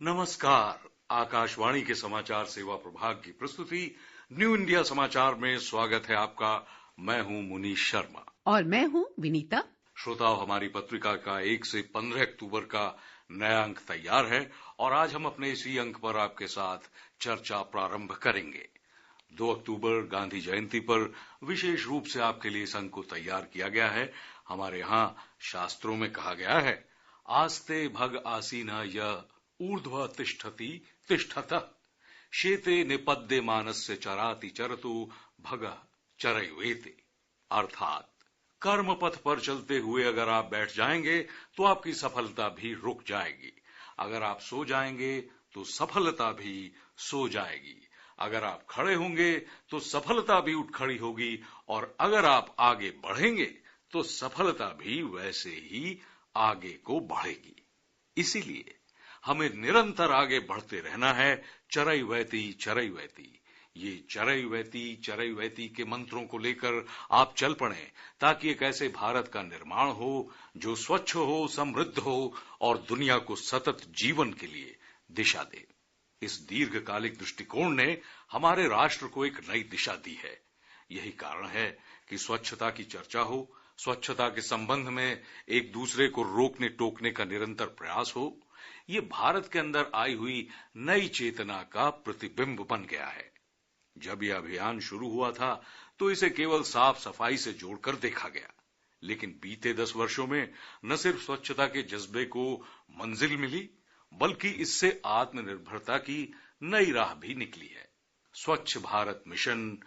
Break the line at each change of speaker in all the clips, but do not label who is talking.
नमस्कार। आकाशवाणी के समाचार सेवा प्रभाग की प्रस्तुति न्यू इंडिया समाचार में स्वागत है आपका। मैं हूं मुनीश शर्मा
और मैं हूं विनीता।
श्रोताओं, हमारी पत्रिका का 1 से 15 अक्टूबर का नया अंक तैयार है और आज हम अपने इसी अंक पर आपके साथ चर्चा प्रारंभ करेंगे। 2 अक्टूबर गांधी जयंती पर विशेष रूप से आपके लिए इस अंक को तैयार किया गया है। हमारे यहाँ शास्त्रों में कहा गया है, आस्ते भग आसीना य ऊर्ध्व तिष्ठति तिष्ठतः शेते निपद्य मानस्य चराति चरतु भग चरैवेते। अर्थात कर्म पथ पर चलते हुए अगर आप बैठ जाएंगे तो आपकी सफलता भी रुक जाएगी, अगर आप सो जाएंगे तो सफलता भी सो जाएगी, अगर आप खड़े होंगे तो सफलता भी उठ खड़ी होगी और अगर आप आगे बढ़ेंगे तो सफलता भी वैसे ही आगे को बढ़ेगी। इसीलिए हमें निरंतर आगे बढ़ते रहना है। चरैवेति चरैवेति, ये चरैवेति के मंत्रों को लेकर आप चल पड़ें ताकि एक ऐसे भारत का निर्माण हो जो स्वच्छ हो, समृद्ध हो और दुनिया को सतत जीवन के लिए दिशा दे। इस दीर्घकालिक दृष्टिकोण ने हमारे राष्ट्र को एक नई दिशा दी है। यही कारण है कि स्वच्छता की चर्चा हो, स्वच्छता के संबंध में एक दूसरे को रोकने टोकने का निरंतर प्रयास हो, ये भारत के अंदर आई हुई नई चेतना का प्रतिबिंब बन गया है। जब यह अभियान शुरू हुआ था तो इसे केवल साफ सफाई से जोड़कर देखा गया, लेकिन बीते 10 वर्षों में न सिर्फ स्वच्छता के जज्बे को मंजिल मिली, बल्कि इससे आत्मनिर्भरता की नई राह भी निकली है। स्वच्छ भारत मिशन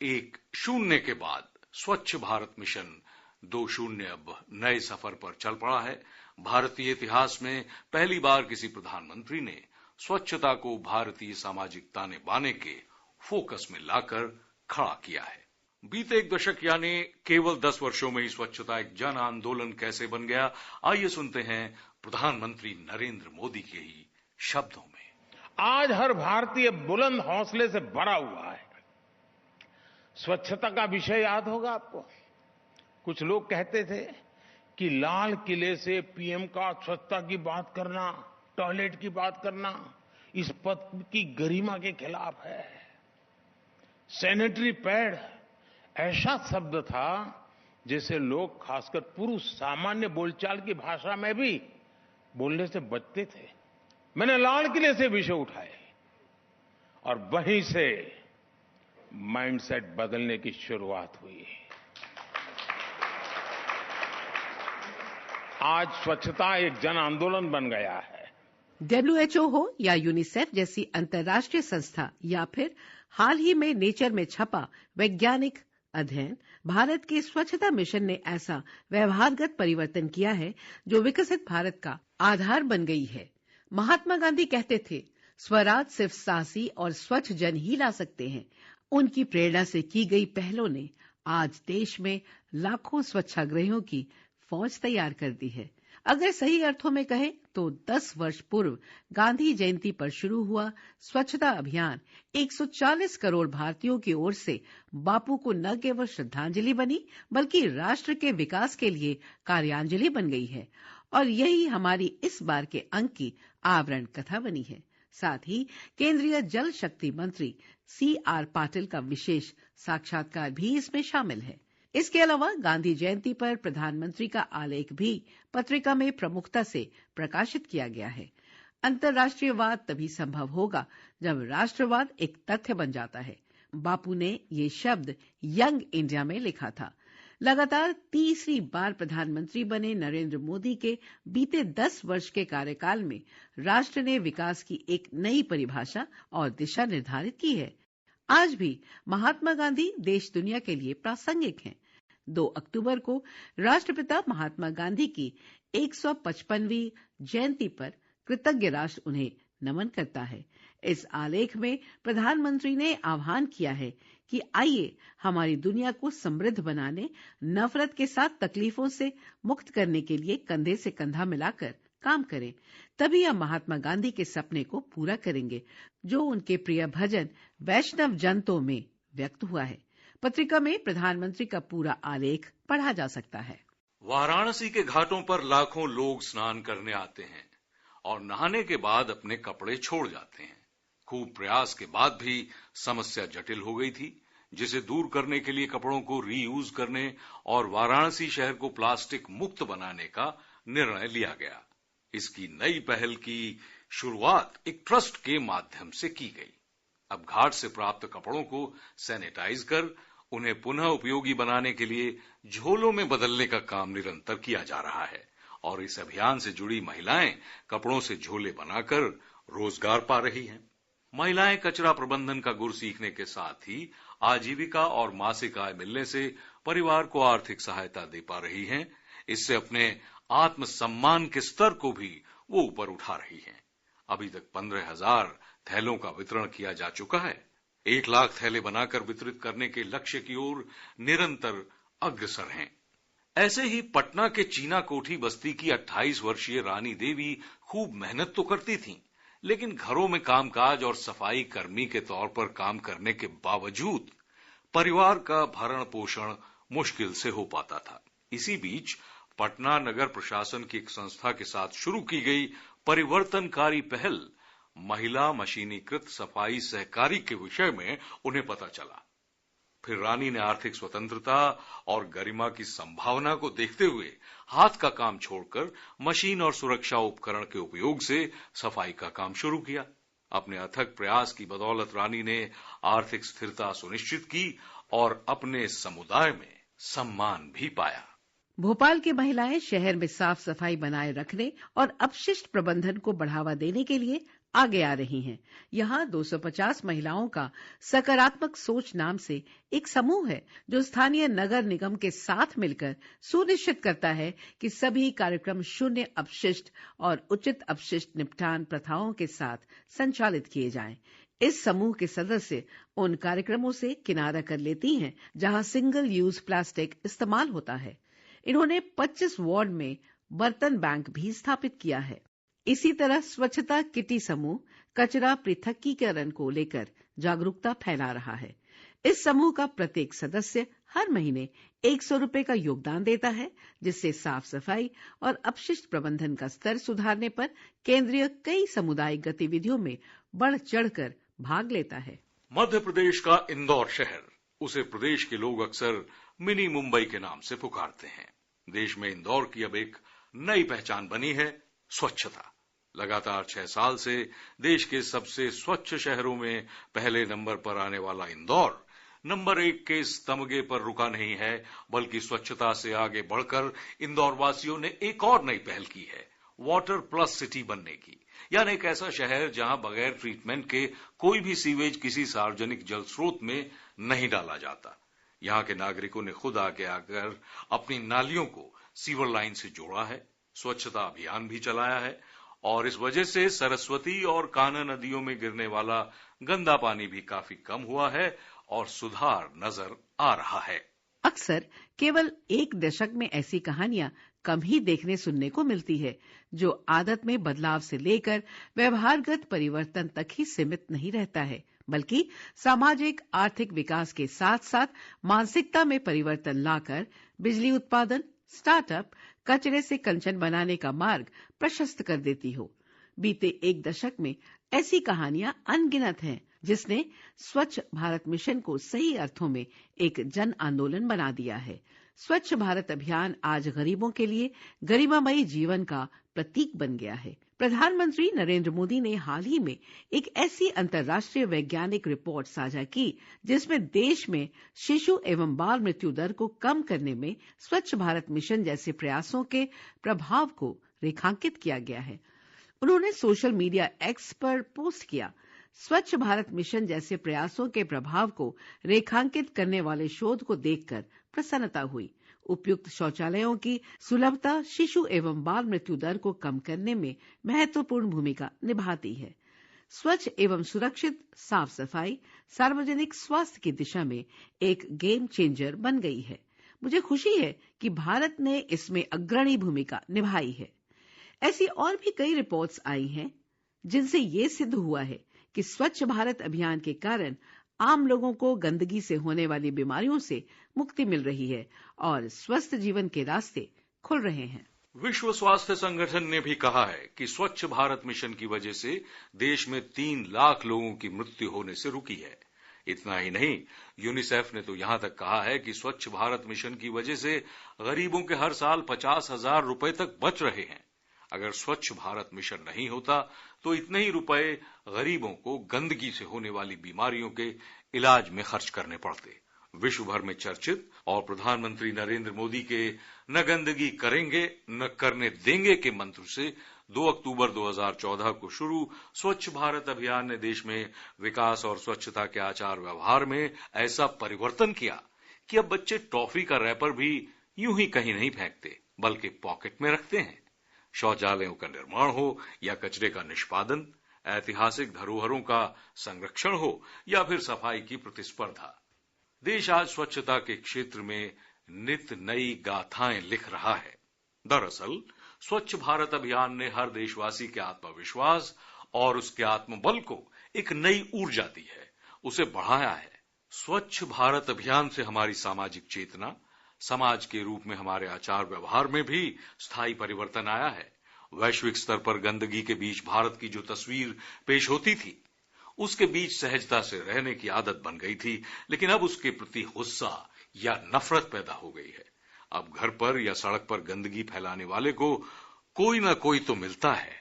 1.0 के बाद स्वच्छ भारत मिशन 2.0 अब नए सफर पर चल पड़ा है। भारतीय इतिहास में पहली बार किसी प्रधानमंत्री ने स्वच्छता को भारतीय सामाजिक ताने बाने के फोकस में लाकर खड़ा किया है। बीते 1 दशक यानी केवल 10 वर्षों में ही स्वच्छता एक जन आंदोलन कैसे बन गया, आइए सुनते हैं प्रधानमंत्री नरेंद्र मोदी के ही शब्दों में।
आज हर भारतीय बुलंद हौसले से भरा हुआ है। स्वच्छता का विषय याद होगा आपको। कुछ लोग कहते थे कि लाल किले से पीएम का स्वच्छता की बात करना, टॉयलेट की बात करना इस पद की गरिमा के खिलाफ है। सैनिटरी पैड ऐसा शब्द था जैसे लोग, खासकर पुरुष, सामान्य बोलचाल की भाषा में भी बोलने से बचते थे। मैंने लाल किले से विषय उठाए और वहीं से माइंडसेट बदलने की शुरुआत हुई। आज स्वच्छता एक जन आंदोलन बन गया है।
WHO हो या यूनिसेफ जैसी अंतर्राष्ट्रीय संस्था या फिर हाल ही में नेचर में छपा वैज्ञानिक अध्ययन, भारत के स्वच्छता मिशन ने ऐसा व्यवहारगत परिवर्तन किया है जो विकसित भारत का आधार बन गई है। महात्मा गांधी कहते थे, स्वराज सिर्फ साहसी और स्वच्छ जन ही ला सकते हैं। उनकी प्रेरणा से की गई पहलों ने आज देश में लाखों स्वच्छाग्रहियों की फौज तैयार कर दी है। अगर सही अर्थों में कहें तो 10 वर्ष पूर्व गांधी जयंती पर शुरू हुआ स्वच्छता अभियान 140 करोड़ भारतीयों की ओर से बापू को न केवल श्रद्धांजलि बनी बल्कि राष्ट्र के विकास के लिए कार्यांजलि बन गई है। और यही हमारी इस बार के अंक की आवरण कथा बनी है। साथ ही केंद्रीय जल शक्ति मंत्री CR पाटिल का विशेष साक्षात्कार भी इसमें शामिल है। इसके अलावा गांधी जयंती पर प्रधानमंत्री का आलेख भी पत्रिका में प्रमुखता से प्रकाशित किया गया है। अंतर्राष्ट्रीयवाद तभी संभव होगा जब राष्ट्रवाद एक तथ्य बन जाता है। बापू ने ये शब्द यंग इंडिया में लिखा था। लगातार तीसरी बार प्रधानमंत्री बने नरेंद्र मोदी के बीते 10 वर्ष के कार्यकाल में राष्ट्र ने विकास की एक नई परिभाषा और दिशा निर्धारित की है। आज भी महात्मा गांधी देश दुनिया के लिए प्रासंगिक हैं। 2 अक्टूबर को राष्ट्रपिता महात्मा गांधी की 155वीं जयंती पर कृतज्ञ राष्ट्र उन्हें नमन करता है। इस आलेख में प्रधानमंत्री ने आह्वान किया है कि आइए हमारी दुनिया को समृद्ध बनाने, नफरत के साथ तकलीफों से मुक्त करने के लिए कंधे से कंधा मिलाकर काम करें। तभी हम महात्मा गांधी के सपने को पूरा करेंगे जो उनके प्रिय भजन वैष्णव जन तो में व्यक्त हुआ है। पत्रिका में प्रधानमंत्री का पूरा आलेख पढ़ा जा सकता है।
वाराणसी के घाटों पर लाखों लोग स्नान करने आते हैं और नहाने के बाद अपने कपड़े छोड़ जाते हैं। खूब प्रयास के बाद भी समस्या जटिल हो गई थी, जिसे दूर करने के लिए कपड़ों को रीयूज करने और वाराणसी शहर को प्लास्टिक मुक्त बनाने का निर्णय लिया गया। इसकी नई पहल की शुरुआत एक ट्रस्ट के माध्यम से की गई। अब घाट से प्राप्त कपड़ों को सैनिटाइज कर उन्हें पुनः उपयोगी बनाने के लिए झोलों में बदलने का काम निरंतर किया जा रहा है और इस अभियान से जुड़ी महिलाएं कपड़ों से झोले बनाकर रोजगार पा रही हैं। महिलाएं कचरा प्रबंधन का गुर सीखने के साथ ही आजीविका और मासिक आय मिलने से परिवार को आर्थिक सहायता दे पा रही हैं। इससे अपने आत्मसम्मान के स्तर को भी वो ऊपर उठा रही हैं। अभी तक 15,000 थैलों का वितरण किया जा चुका है। 1 लाख थैले बनाकर वितरित करने के लक्ष्य की ओर निरंतर अग्रसर हैं। ऐसे ही पटना के चीना कोठी बस्ती की 28 वर्षीय रानी देवी खूब मेहनत तो करती थीं, लेकिन घरों में कामकाज और सफाई कर्मी के तौर पर काम करने के बावजूद परिवार का भरण पोषण मुश्किल से हो पाता था। इसी बीच पटना नगर प्रशासन की एक संस्था के साथ शुरू की गई परिवर्तनकारी पहल महिला मशीनीकृत सफाई सहकारी के विषय में उन्हें पता चला। फिर रानी ने आर्थिक स्वतंत्रता और गरिमा की संभावना को देखते हुए हाथ का काम छोड़कर मशीन और सुरक्षा उपकरण के उपयोग से सफाई का काम शुरू किया। अपने अथक प्रयास की बदौलत रानी ने आर्थिक स्थिरता सुनिश्चित की और अपने समुदाय में सम्मान भी पाया।
भोपाल की महिलाएं शहर में साफ सफाई बनाए रखने और अपशिष्ट प्रबंधन को बढ़ावा देने के लिए आगे आ रही हैं। यहाँ 250 महिलाओं का सकारात्मक सोच नाम से एक समूह है, जो स्थानीय नगर निगम के साथ मिलकर सुनिश्चित करता है कि सभी कार्यक्रम शून्य अपशिष्ट और उचित अपशिष्ट निपटान प्रथाओं के साथ संचालित किए जाएं। इस समूह के सदस्य उन कार्यक्रमों से किनारा कर लेती हैं जहां सिंगल यूज प्लास्टिक इस्तेमाल होता है। इन्होंने 25 वार्ड में बर्तन बैंक भी स्थापित किया है। इसी तरह स्वच्छता किटी समूह कचरा पृथकीकरण को लेकर जागरूकता फैला रहा है। इस समूह का प्रत्येक सदस्य हर महीने 100 रुपए का योगदान देता है, जिससे साफ सफाई और अपशिष्ट प्रबंधन का स्तर सुधारने पर केंद्रीय कई सामुदायिक गतिविधियों में बढ़ चढ़कर भाग लेता है।
मध्य प्रदेश का इंदौर शहर, उसे प्रदेश के लोग अक्सर मिनी मुंबई के नाम से पुकारते हैं। देश में इंदौर की अब एक नई पहचान बनी है, स्वच्छता। लगातार 6 साल से देश के सबसे स्वच्छ शहरों में पहले नंबर पर आने वाला इंदौर नंबर 1 के इस तमगे पर रुका नहीं है, बल्कि स्वच्छता से आगे बढ़कर इंदौर वासियों ने एक और नई पहल की है, वाटर प्लस सिटी बनने की। यानी एक ऐसा शहर जहां बगैर ट्रीटमेंट के कोई भी सीवेज किसी सार्वजनिक जल स्रोत में नहीं डाला जाता। यहां के नागरिकों ने खुद आगे आकर अपनी नालियों को सीवर लाइन से जोड़ा है, स्वच्छता अभियान भी चलाया है और इस वजह से सरस्वती और कान्हा नदियों में गिरने वाला गंदा पानी भी काफी कम हुआ है और सुधार नजर आ रहा है।
अक्सर केवल एक दशक में ऐसी कहानियां कम ही देखने सुनने को मिलती है, जो आदत में बदलाव से लेकर व्यवहारगत परिवर्तन तक ही सीमित नहीं रहता है, बल्कि सामाजिक आर्थिक विकास के साथ साथ मानसिकता में परिवर्तन लाकर बिजली उत्पादन, स्टार्टअप, कचरे से कंचन बनाने का मार्ग प्रशस्त कर देती हो। बीते एक दशक में ऐसी कहानियां अनगिनत हैं, जिसने स्वच्छ भारत मिशन को सही अर्थों में एक जन आंदोलन बना दिया है। स्वच्छ भारत अभियान आज गरीबों के लिए गरिमामयी जीवन का प्रतीक बन गया है। प्रधानमंत्री नरेंद्र मोदी ने हाल ही में एक ऐसी अंतर्राष्ट्रीय वैज्ञानिक रिपोर्ट साझा की, जिसमें देश में शिशु एवं बाल मृत्यु दर को कम करने में स्वच्छ भारत मिशन जैसे प्रयासों के प्रभाव को रेखांकित किया गया है। उन्होंने सोशल मीडिया एक्स पर पोस्ट किया, स्वच्छ भारत मिशन जैसे प्रयासों के प्रभाव को रेखांकित करने वाले शोध को देखकर प्रसन्नता हुई। उपयुक्त शौचालयों की सुलभता शिशु एवं बाल मृत्यु दर को कम करने में महत्वपूर्ण भूमिका निभाती है। स्वच्छ एवं सुरक्षित साफ सफाई सार्वजनिक स्वास्थ्य की दिशा में एक गेम चेंजर बन गई है। मुझे खुशी है कि भारत ने इसमें अग्रणी भूमिका निभाई है। ऐसी और भी कई रिपोर्ट्स आई हैं, जिनसे ये सिद्ध हुआ है कि स्वच्छ भारत अभियान के कारण आम लोगों को गंदगी से होने वाली बीमारियों से मुक्ति मिल रही है और स्वस्थ जीवन के रास्ते खुल रहे हैं।
विश्व स्वास्थ्य संगठन ने भी कहा है कि स्वच्छ भारत मिशन की वजह से देश में 3 लाख लोगों की मृत्यु होने से रुकी है। इतना ही नहीं, यूनिसेफ ने तो यहां तक कहा है कि स्वच्छ भारत मिशन की वजह से गरीबों के हर साल 50,000 रुपए तक बच रहे हैं। अगर स्वच्छ भारत मिशन नहीं होता तो इतने ही रुपए गरीबों को गंदगी से होने वाली बीमारियों के इलाज में खर्च करने पड़ते। विश्व भर में चर्चित और प्रधानमंत्री नरेंद्र मोदी के न गंदगी करेंगे न करने देंगे के मंत्र से 2 अक्टूबर 2014 को शुरू स्वच्छ भारत अभियान ने देश में विकास और स्वच्छता के आचार व्यवहार में ऐसा परिवर्तन किया कि अब बच्चे टॉफी का रैपर भी यूं ही कहीं नहीं फेंकते, बल्कि पॉकेट में रखते हैं। शौचालयों का निर्माण हो या कचरे का निष्पादन, ऐतिहासिक धरोहरों का संरक्षण हो या फिर सफाई की प्रतिस्पर्धा, देश आज स्वच्छता के क्षेत्र में नित नई गाथाएं लिख रहा है। दरअसल स्वच्छ भारत अभियान ने हर देशवासी के आत्मविश्वास और उसके आत्मबल को एक नई ऊर्जा दी है, उसे बढ़ाया है। स्वच्छ भारत अभियान से हमारी सामाजिक चेतना, समाज के रूप में हमारे आचार व्यवहार में भी स्थायी परिवर्तन आया है। वैश्विक स्तर पर गंदगी के बीच भारत की जो तस्वीर पेश होती थी, उसके बीच सहजता से रहने की आदत बन गई थी, लेकिन अब उसके प्रति गुस्सा या नफरत पैदा हो गई है। अब घर पर या सड़क पर गंदगी फैलाने वाले को कोई ना कोई तो मिलता है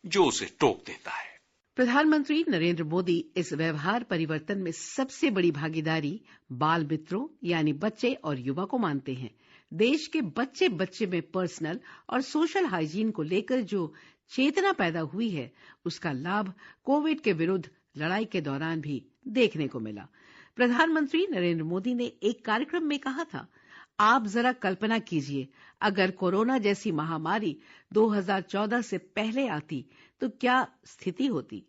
जो उसे टोक देता है।
प्रधानमंत्री नरेंद्र मोदी इस व्यवहार परिवर्तन में सबसे बड़ी भागीदारी बाल मित्रों यानी बच्चे और युवा को मानते हैं। देश के बच्चे बच्चे में पर्सनल और सोशल हाइजीन को लेकर जो चेतना पैदा हुई है, उसका लाभ कोविड के विरुद्ध लड़ाई के दौरान भी देखने को मिला। प्रधानमंत्री नरेंद्र मोदी ने एक कार्यक्रम में कहा था, आप जरा कल्पना कीजिए, अगर कोरोना जैसी महामारी 2014 से पहले आती तो क्या स्थिति होती।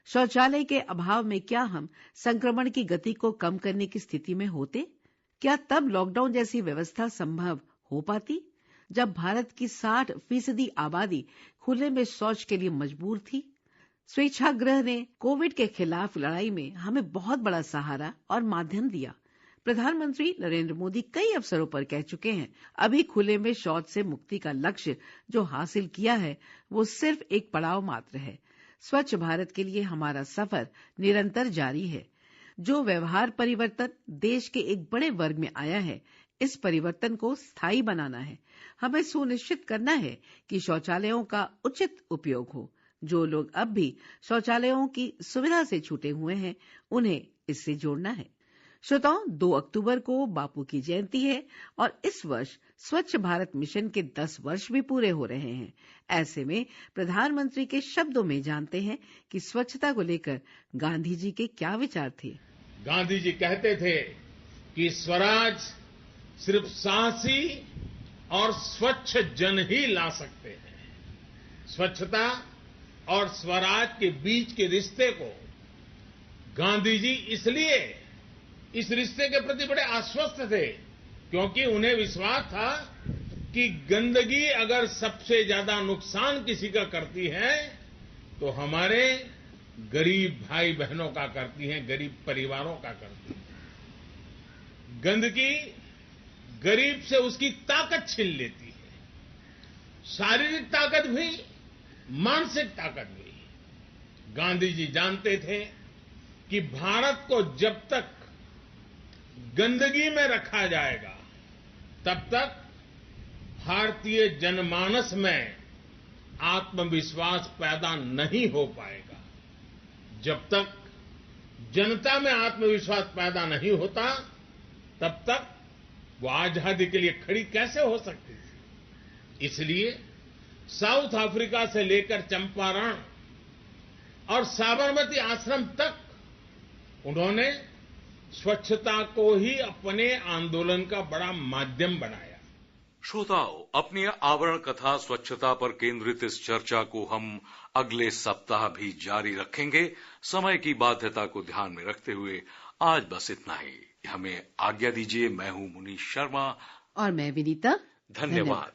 शौचालय के अभाव में क्या हम संक्रमण की गति को कम करने की स्थिति में होते? क्या तब लॉकडाउन जैसी व्यवस्था संभव हो पाती, जब भारत की 60% आबादी खुले में शौच के लिए मजबूर थी? स्वेच्छाग्रह ने कोविड के खिलाफ लड़ाई में हमें बहुत बड़ा सहारा और माध्यम दिया। प्रधानमंत्री नरेंद्र मोदी कई अवसरों पर कह चुके हैं, अभी खुले में शौच से मुक्ति का लक्ष्य जो हासिल किया है वो सिर्फ एक पड़ाव मात्र है। स्वच्छ भारत के लिए हमारा सफर निरंतर जारी है। जो व्यवहार परिवर्तन देश के एक बड़े वर्ग में आया है, इस परिवर्तन को स्थायी बनाना है। हमें सुनिश्चित करना है कि शौचालयों का उचित उपयोग हो। जो लोग अब भी शौचालयों की सुविधा से छूटे हुए हैं, उन्हें इससे जोड़ना है। श्रोताओं, 2 अक्टूबर को बापू की जयंती है और इस वर्ष स्वच्छ भारत मिशन के 10 वर्ष भी पूरे हो रहे हैं। ऐसे में प्रधानमंत्री के शब्दों में जानते हैं कि स्वच्छता को लेकर गांधी जी के क्या विचार थे।
गांधी जी कहते थे कि स्वराज सिर्फ साहसी और स्वच्छ जन ही ला सकते हैं। स्वच्छता और स्वराज के बीच के रिश्ते को गांधी जी इसलिए इस रिश्ते के प्रति बड़े आश्वस्त थे क्योंकि उन्हें विश्वास था कि गंदगी अगर सबसे ज्यादा नुकसान किसी का करती है तो हमारे गरीब भाई बहनों का करती है, गरीब परिवारों का करती है। गंदगी गरीब से उसकी ताकत छीन लेती है, शारीरिक ताकत भी, मानसिक ताकत भी। गांधी जी जानते थे कि भारत को जब तक गंदगी में रखा जाएगा तब तक भारतीय जनमानस में आत्मविश्वास पैदा नहीं हो पाएगा। जब तक जनता में आत्मविश्वास पैदा नहीं होता तब तक वो आजादी के लिए खड़ी कैसे हो सकती थी। इसलिए साउथ अफ्रीका से लेकर चंपारण और साबरमती आश्रम तक उन्होंने स्वच्छता को ही अपने आंदोलन का बड़ा माध्यम बनाया।
श्रोताओं, अपनी आवरण कथा स्वच्छता पर केंद्रित इस चर्चा को हम अगले सप्ताह भी जारी रखेंगे। समय की बाध्यता को ध्यान में रखते हुए आज बस इतना ही। हमें आज्ञा दीजिए। मैं हूं मुनीश शर्मा
और मैं विनीता।
धन्यवाद।